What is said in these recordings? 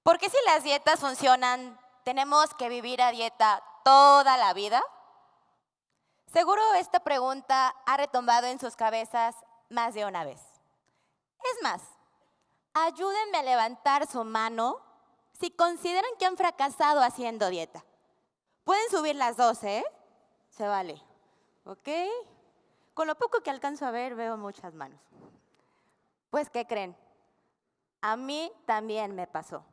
¿Por qué si las dietas funcionan, tenemos que vivir a dieta toda la vida? Seguro esta pregunta ha retumbado en sus cabezas más de una vez. Es más, ayúdenme a levantar su mano si consideran que han fracasado haciendo dieta. Pueden subir las dos, ¿eh? Se vale. ¿Ok? Con lo poco que alcanzo a ver, veo muchas manos. Pues, ¿qué creen? A mí también me pasó.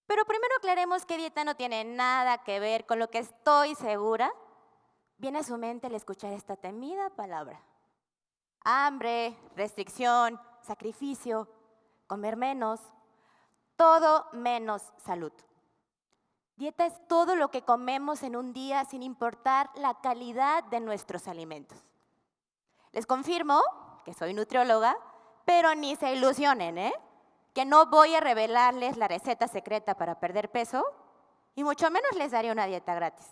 Pero primero aclaremos que dieta no tiene nada que ver con lo que estoy segura viene a su mente al escuchar esta temida palabra. Hambre, restricción, sacrificio, comer menos, todo menos salud. Dieta es todo lo que comemos en un día sin importar la calidad de nuestros alimentos. Les confirmo que soy nutrióloga, pero ni se ilusionen, que no voy a revelarles la receta secreta para perder peso y mucho menos les daré una dieta gratis,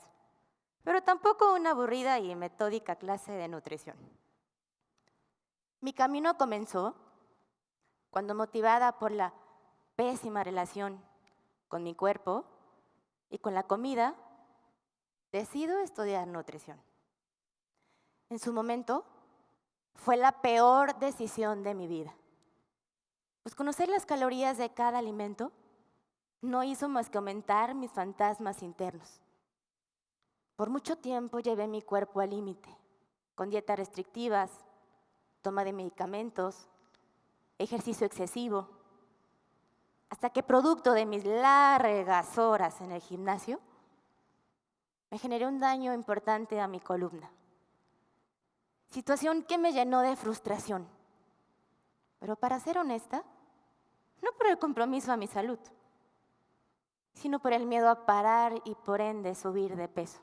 pero tampoco una aburrida y metódica clase de nutrición. Mi camino comenzó cuando, motivada por la pésima relación con mi cuerpo y con la comida, decido estudiar nutrición. En su momento, fue la peor decisión de mi vida. Pues conocer las calorías de cada alimento no hizo más que aumentar mis fantasmas internos. Por mucho tiempo llevé mi cuerpo al límite, con dietas restrictivas, toma de medicamentos, ejercicio excesivo, hasta que producto de mis largas horas en el gimnasio, me generé un daño importante a mi columna. Situación que me llenó de frustración. Pero para ser honesta, no por el compromiso a mi salud, sino por el miedo a parar y por ende subir de peso.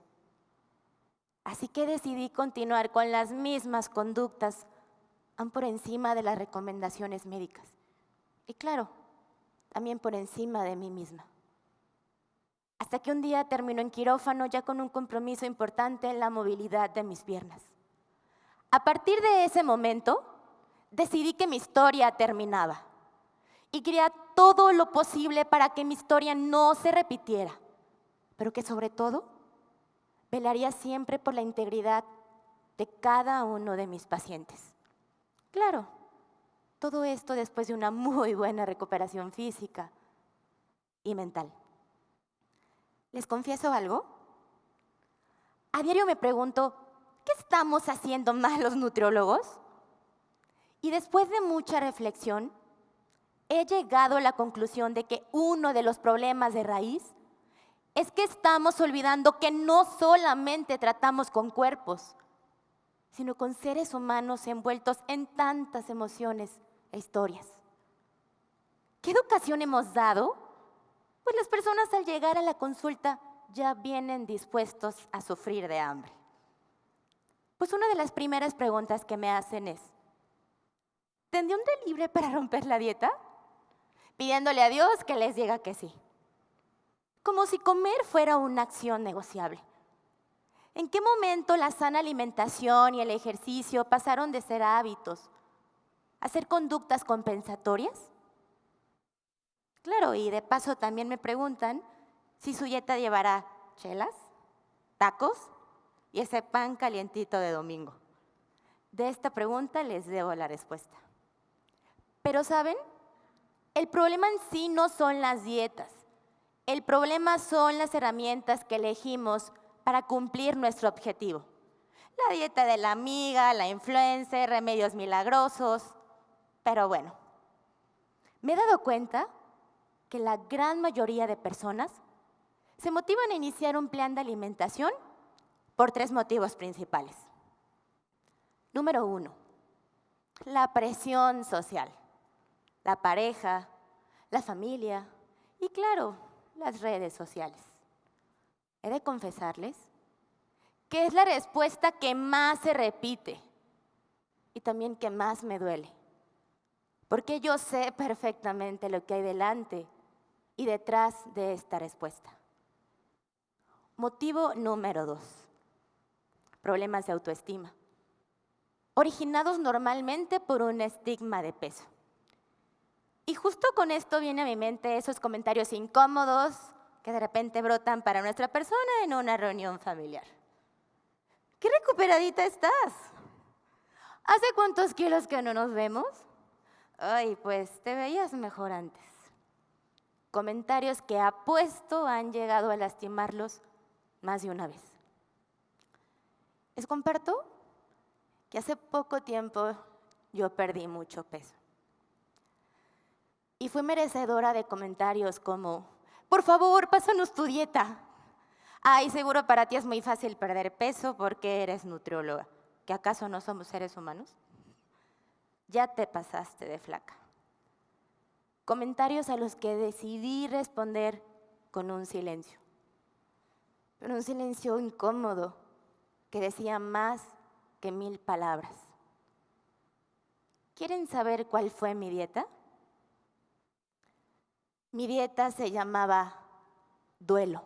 Así que decidí continuar con las mismas conductas, aún por encima de las recomendaciones médicas. Y claro, también por encima de mí misma. Hasta que un día terminó en quirófano ya con un compromiso importante en la movilidad de mis piernas. A partir de ese momento, decidí que mi historia terminaba y quería todo lo posible para que mi historia no se repitiera, pero que sobre todo velaría siempre por la integridad de cada uno de mis pacientes. Claro, todo esto después de una muy buena recuperación física y mental. ¿Les confieso algo? A diario me pregunto, ¿qué estamos haciendo mal los nutriólogos? Y después de mucha reflexión, he llegado a la conclusión de que uno de los problemas de raíz es que estamos olvidando que no solamente tratamos con cuerpos, sino con seres humanos envueltos en tantas emociones e historias. ¿Qué educación hemos dado? Pues las personas al llegar a la consulta ya vienen dispuestos a sufrir de hambre. Pues una de las primeras preguntas que me hacen es, ¿tendré un día libre para romper la dieta? Pidiéndole a Dios que les diga que sí. Como si comer fuera una acción negociable. ¿En qué momento la sana alimentación y el ejercicio pasaron de ser hábitos a ser conductas compensatorias? Claro, y de paso también me preguntan si su dieta llevará chelas, tacos y ese pan calientito de domingo. De esta pregunta les debo la respuesta. Pero ¿saben? El problema en sí no son las dietas. El problema son las herramientas que elegimos para cumplir nuestro objetivo. La dieta de la amiga, la influencer, remedios milagrosos. Pero bueno, me he dado cuenta que la gran mayoría de personas se motivan a iniciar un plan de alimentación por 3 motivos principales. Número 1, la presión social. La pareja, la familia y claro, las redes sociales. He de confesarles que es la respuesta que más se repite y también que más me duele, porque yo sé perfectamente lo que hay delante y detrás de esta respuesta. Motivo número 2, problemas de autoestima, originados normalmente por un estigma de peso. Y justo con esto viene a mi mente esos comentarios incómodos que de repente brotan para nuestra persona en una reunión familiar. ¿Qué recuperadita estás? ¿Hace cuántos kilos que no nos vemos? Ay, pues te veías mejor antes. Comentarios que apuesto han llegado a lastimarlos más de una vez. Les comparto que hace poco tiempo yo perdí mucho peso. Y fui merecedora de comentarios como, por favor, pásanos tu dieta. Ay, seguro para ti es muy fácil perder peso porque eres nutrióloga. ¿Que acaso no somos seres humanos? Ya te pasaste de flaca. Comentarios a los que decidí responder con un silencio. Pero un silencio incómodo que decía más que 1000 palabras. ¿Quieren saber cuál fue mi dieta? Mi dieta se llamaba duelo.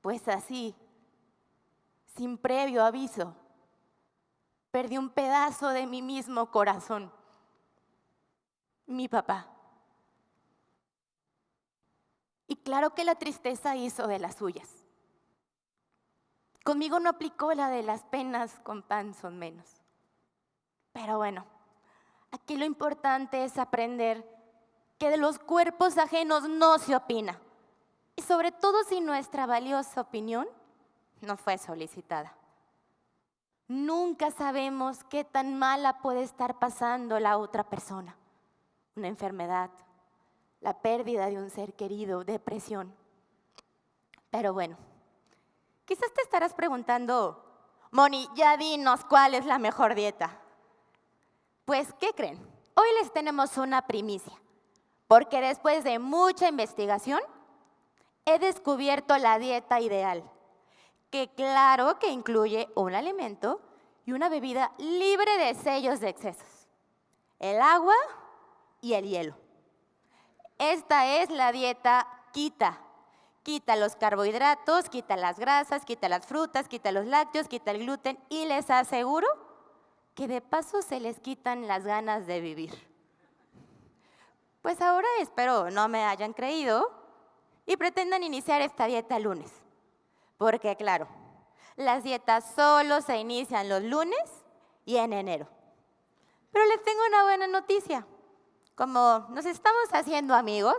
Pues así, sin previo aviso, perdí un pedazo de mi mismo corazón, mi papá. Y claro que la tristeza hizo de las suyas. Conmigo no aplicó la de las penas con pan son menos. Pero bueno, aquí lo importante es aprender que de los cuerpos ajenos no se opina. Y sobre todo si nuestra valiosa opinión no fue solicitada. Nunca sabemos qué tan mala puede estar pasando la otra persona. Una enfermedad, la pérdida de un ser querido, depresión. Pero bueno, quizás te estarás preguntando, Moni, ya dinos cuál es la mejor dieta. Pues, ¿qué creen? Hoy les tenemos una primicia, porque después de mucha investigación, he descubierto la dieta ideal, que claro que incluye un alimento y una bebida libre de sellos de excesos, el agua y el hielo. Esta es la dieta Quita. Quita los carbohidratos, quita las grasas, quita las frutas, quita los lácteos, quita el gluten y les aseguro que de paso se les quitan las ganas de vivir. Pues ahora espero no me hayan creído y pretendan iniciar esta dieta el lunes. Porque claro, las dietas solo se inician los lunes y en enero. Pero les tengo una buena noticia. Como nos estamos haciendo amigos,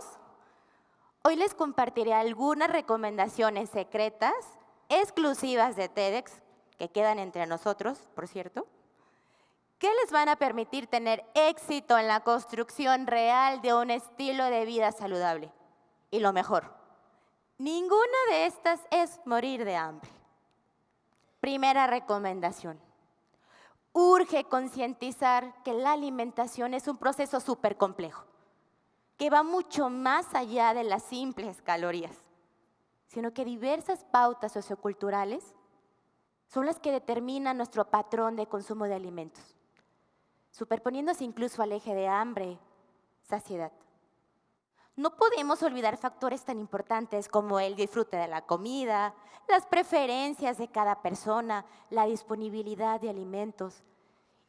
hoy les compartiré algunas recomendaciones secretas, exclusivas de TEDx, que quedan entre nosotros, por cierto, que les van a permitir tener éxito en la construcción real de un estilo de vida saludable. Y lo mejor, ninguna de estas es morir de hambre. Primera recomendación. Urge concientizar que la alimentación es un proceso súper complejo, que va mucho más allá de las simples calorías, sino que diversas pautas socioculturales son las que determinan nuestro patrón de consumo de alimentos, superponiéndose incluso al eje de hambre, saciedad. No podemos olvidar factores tan importantes como el disfrute de la comida, las preferencias de cada persona, la disponibilidad de alimentos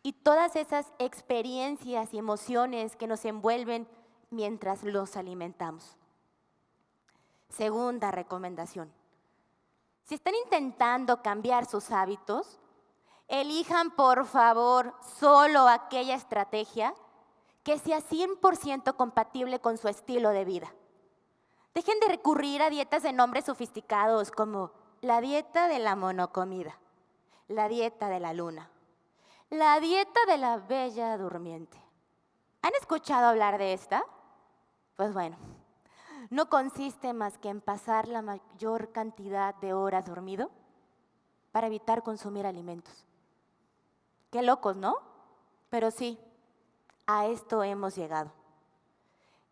y todas esas experiencias y emociones que nos envuelven mientras los alimentamos. Segunda recomendación. Si están intentando cambiar sus hábitos, elijan por favor solo aquella estrategia que sea 100% compatible con su estilo de vida. Dejen de recurrir a dietas de nombres sofisticados como la dieta de la monocomida, la dieta de la luna, la dieta de la bella durmiente. ¿Han escuchado hablar de esta? Pues bueno, no consiste más que en pasar la mayor cantidad de horas dormido para evitar consumir alimentos. Qué locos, ¿no? Pero sí. A esto hemos llegado.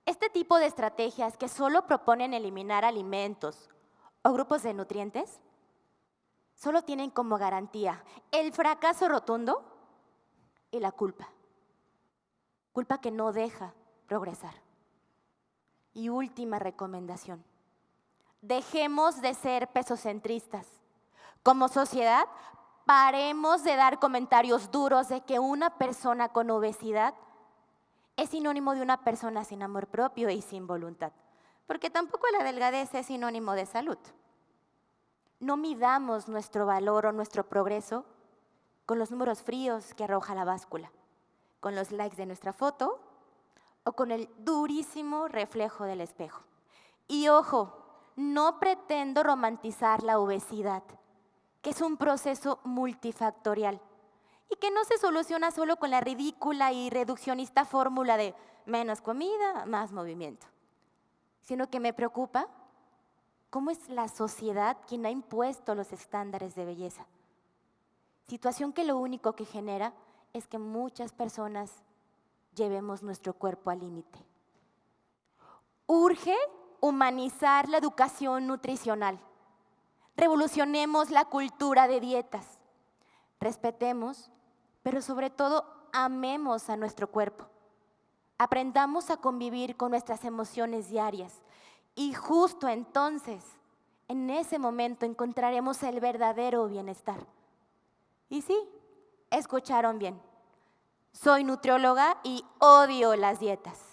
Este tipo de estrategias que solo proponen eliminar alimentos o grupos de nutrientes, solo tienen como garantía el fracaso rotundo y la culpa. Culpa que no deja progresar. Y última recomendación. Dejemos de ser pesocentristas. Como sociedad, paremos de dar comentarios duros de que una persona con obesidad es sinónimo de una persona sin amor propio y sin voluntad, porque tampoco la delgadez es sinónimo de salud. No midamos nuestro valor o nuestro progreso con los números fríos que arroja la báscula, con los likes de nuestra foto o con el durísimo reflejo del espejo. Y ojo, no pretendo romantizar la obesidad, que es un proceso multifactorial y que no se soluciona solo con la ridícula y reduccionista fórmula de menos comida, más movimiento, sino que me preocupa cómo es la sociedad quien ha impuesto los estándares de belleza. Situación que lo único que genera es que muchas personas llevemos nuestro cuerpo al límite. Urge humanizar la educación nutricional. Revolucionemos la cultura de dietas. Respetemos, pero sobre todo amemos a nuestro cuerpo. Aprendamos a convivir con nuestras emociones diarias y justo entonces, en ese momento, encontraremos el verdadero bienestar. Y sí, escucharon bien. Soy nutrióloga y odio las dietas.